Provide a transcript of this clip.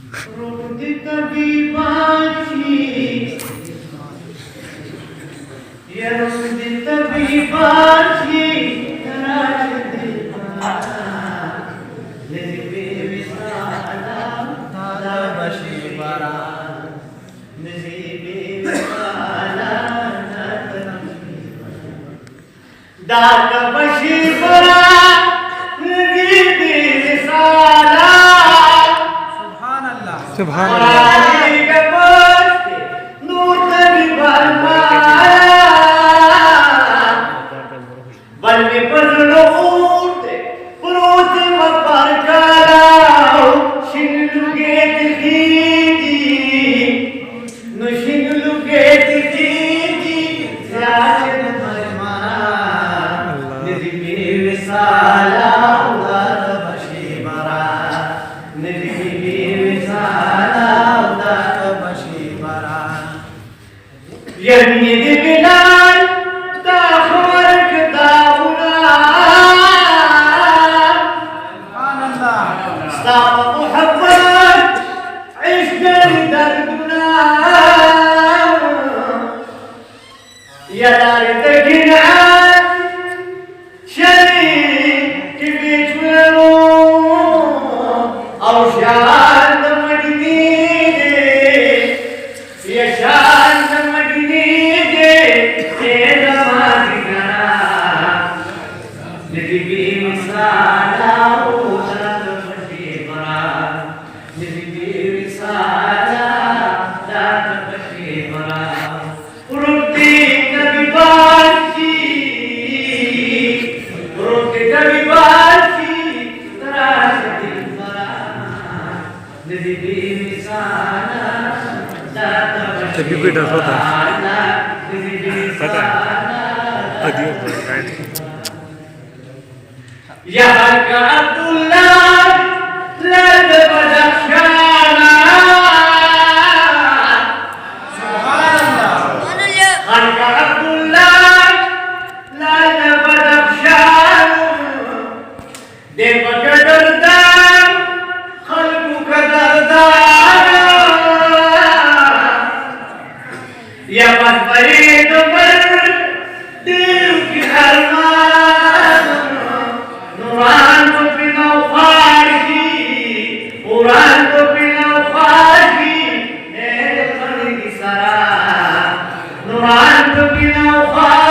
रुकती तबीबाची या रुकती तबीबाची तराश दिलमा नजीबे विसाला दादा बशीबरा नजीबे विसाला दादा बशीबरा नजीबे विसाला सुभान अल्लाह बल में पजलो उठे पुरोते मपर कराओ शिनलुगे तिखीजी नु शिनलुगे तिखीजी जाचन मरमान निधिबे विसाला उदार बशीबरा निधिबे विसाला उदार बशीबरा यही दिबिलाल ताखवरक दाउला स्ताप मुहब्बत इश्क दर्दुना यदार तगिना शरीक बीच में और शान मदनी ये शान मदनी दे नजीबे विसाला उदार बशीबरा नजीबे विसाला दादा बशीबरा रुकती तबीबाची तराश दिलबरा नजीबे विसाला दादा तभी कोई डर होता है नजीबे पता है विसाला अदियो राइट या का अब्दुल्लाह लद बदख्शाना सुभान अल्लाह हर का अब्दुल्लाह लद बदख्शाना दे बकदरदा खल्कु कदरदा या बस बरीद पर दिल की अरमान Quran ko pinau kharji Quran ko pinau kharji mere khani sara Quran ko pinau kharji